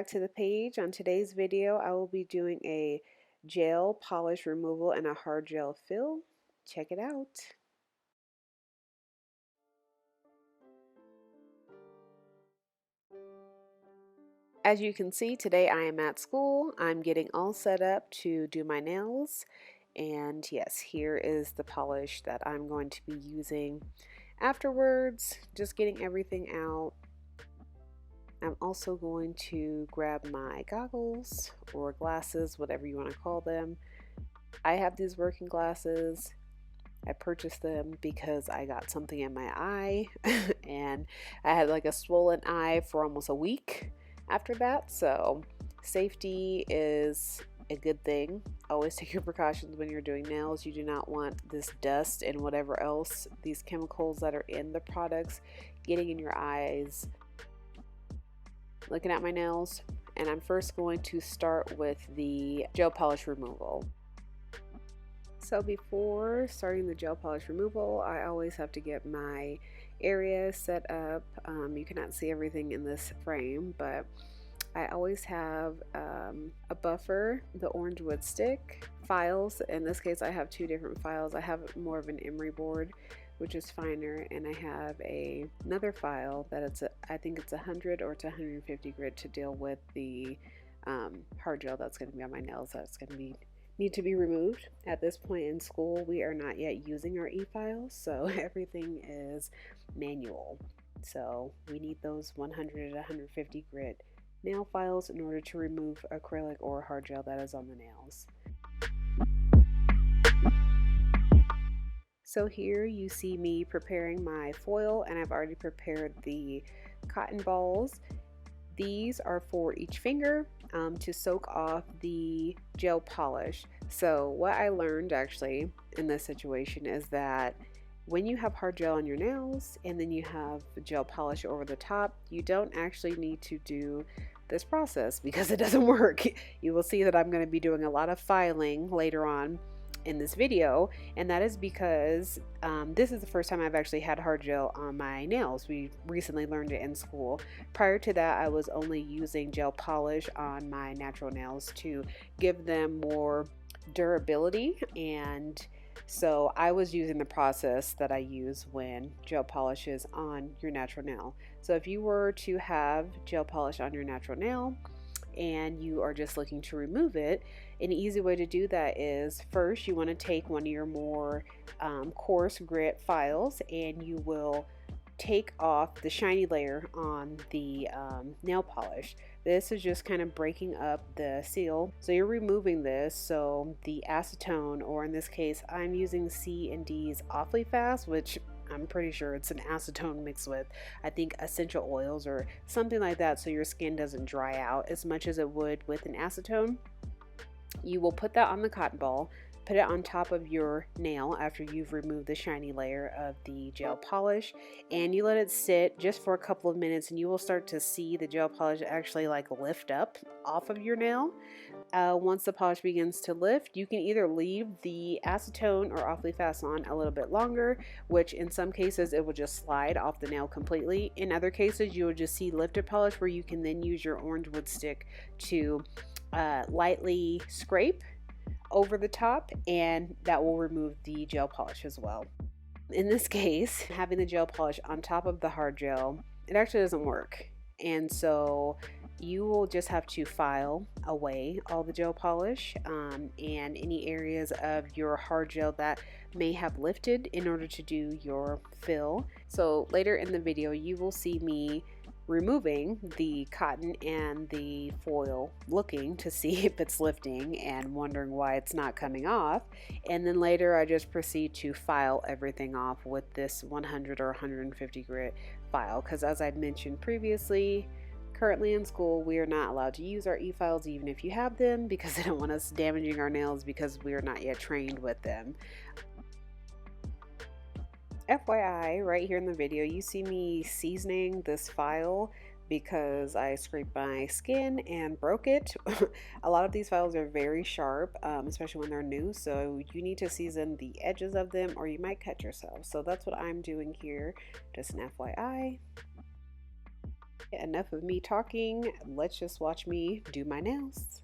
back to the page. On today's video, I will be doing a gel polish removal and a hard gel fill. Check it out. As you can see, today I am at school. I'm getting all set up to do my nails. And yes, here is the polish that I'm going to be using afterwards. Just getting everything out. I'm also going to grab my goggles or glasses, whatever you want to call them. I have these working glasses. I purchased them because I got something in my eye and I had like a swollen eye for almost a week after that. So safety is a good thing. Always take your precautions when you're doing nails. You do not want this dust and whatever else, these chemicals that are in the products, getting in your eyes. Looking at my nails, and I'm first going to start with the gel polish removal. So before starting the gel polish removal, I always have to get my area set up. You cannot see everything in this frame, but I always have a buffer, the orange wood stick, files. In this case, I have two different files. I have more of an emery board, which is finer, and I have another file that I think it's 100 or it's 150 grit to deal with the hard gel that's going to be on my nails. That's going to need to be removed. At this point in school, we are not yet using our e-files, so everything is manual. So we need those 100 to 150 grit nail files in order to remove acrylic or hard gel that is on the nails. So here you see me preparing my foil, and I've already prepared the cotton balls. These are for each finger to soak off the gel polish. So what I learned actually in this situation is that when you have hard gel on your nails and then you have gel polish over the top, you don't actually need to do this process because it doesn't work. You will see that I'm going to be doing a lot of filing later on in this video, and that is because this is the first time I've actually had hard gel on my nails. We recently learned it in school. Prior to that, I was only using gel polish on my natural nails to give them more durability, and so I was using the process that I use when gel polish is on your natural nail. So if you were to have gel polish on your natural nail and you are just looking to remove it, an easy way to do that is first you want to take one of your more coarse grit files and you will take off the shiny layer on the nail polish. This is just kind of breaking up the seal. So you're removing this, so the acetone, or in this case I'm using C&D's Awfully Fast, which I'm pretty sure it's an acetone mixed with, I think, essential oils or something like that, so your skin doesn't dry out as much as it would with an acetone. You will put that on the cotton ball, put it on top of your nail after you've removed the shiny layer of the gel polish, and you let it sit just for a couple of minutes, and you will start to see the gel polish actually like lift up off of your nail. Once the polish begins to lift, you can either leave the acetone or Awfully Fast on a little bit longer, which in some cases it will just slide off the nail completely. In other cases, you will just see lifted polish where you can then use your orange wood stick to lightly scrape over the top, and that will remove the gel polish as well. In this case, having the gel polish on top of the hard gel, it actually doesn't work, and so you will just have to file away all the gel polish and any areas of your hard gel that may have lifted in order to do your fill. So later in the video you will see me removing the cotton and the foil, looking to see if it's lifting and wondering why it's not coming off, and then later I just proceed to file everything off with this 100 or 150 grit file, because as I mentioned previously, currently in school we are not allowed to use our e-files even if you have them, because they don't want us damaging our nails because we are not yet trained with them. FYI, right here in the video, you see me seasoning this file because I scraped my skin and broke it. A lot of these files are very sharp, especially when they're new, so you need to season the edges of them or you might cut yourself. So that's what I'm doing here, just an FYI. Enough of me talking. Let's just watch me do my nails.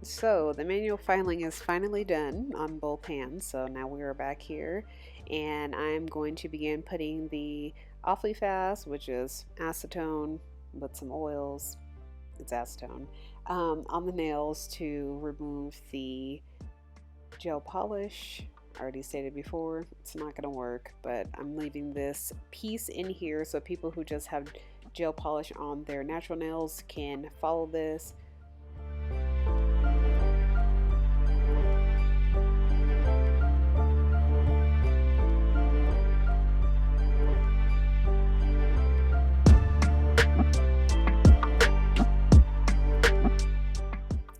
So the manual filing is finally done on both hands. So now we are back here, and I'm going to begin putting the Awfully Fast, which is acetone with some oils, it's acetone, on the nails to remove the gel polish. I already stated before, it's not going to work, but I'm leaving this piece in here so people who just have gel polish on their natural nails can follow this.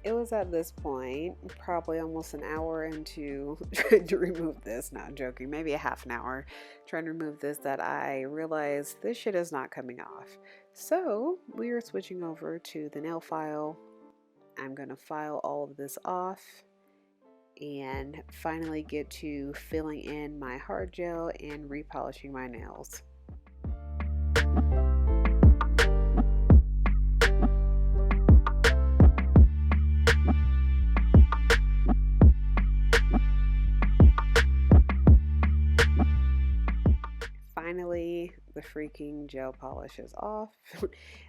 It was at this point, probably almost an hour into trying to remove this, not joking, maybe a half an hour trying to remove this, that I realized this shit is not coming off. So we are switching over to the nail file. I'm going to file all of this off and finally get to filling in my hard gel and repolishing my nails. Finally, the freaking gel polish is off.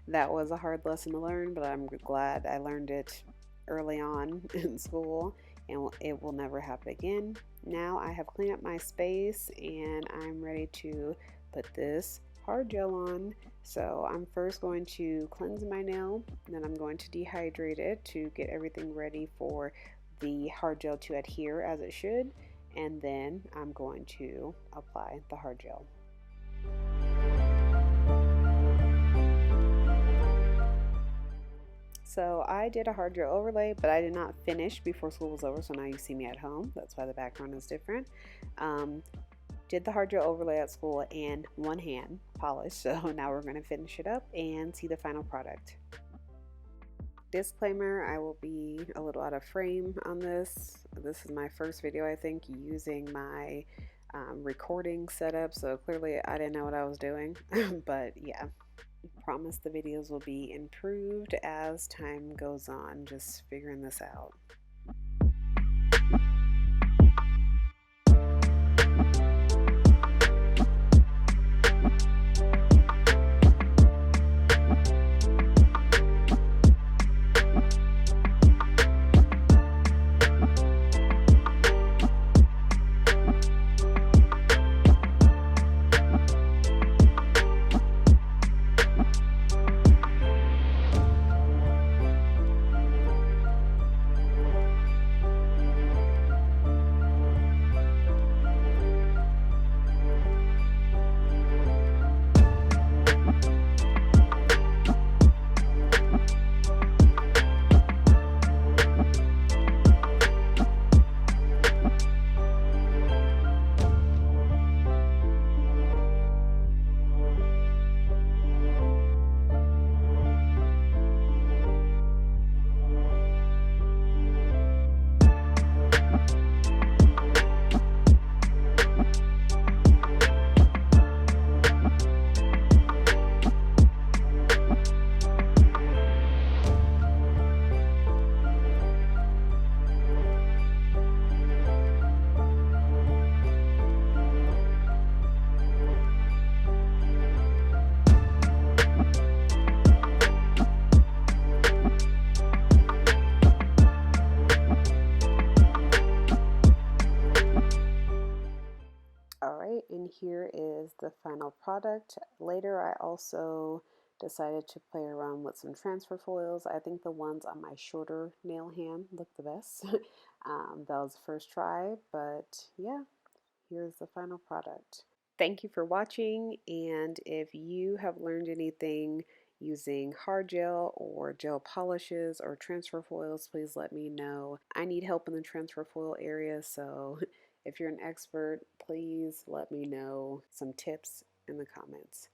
That was a hard lesson to learn, but I'm glad I learned it early on in school, and it will never happen again. Now I have cleaned up my space and I'm ready to put this hard gel on. So I'm first going to cleanse my nail, then I'm going to dehydrate it to get everything ready for the hard gel to adhere as it should, and then I'm going to apply the hard gel. So I did a hard gel overlay, but I did not finish before school was over, so now you see me at home. That's why the background is different. Did the hard gel overlay at school and one hand polish, so now we're going to finish it up and see the final product. Disclaimer, I will be a little out of frame on this. This is my first video, I think, using my recording setup, so clearly I didn't know what I was doing. But yeah, promise the videos will be improved as time goes on, just figuring this out. And here is the final product. Later I also decided to play around with some transfer foils. I think the ones on my shorter nail hand look the best. That was the first try, but yeah, here's the final product. Thank you for watching, and if you have learned anything using hard gel or gel polishes or transfer foils, please let me know. I need help in the transfer foil area, so if you're an expert, please let me know some tips in the comments.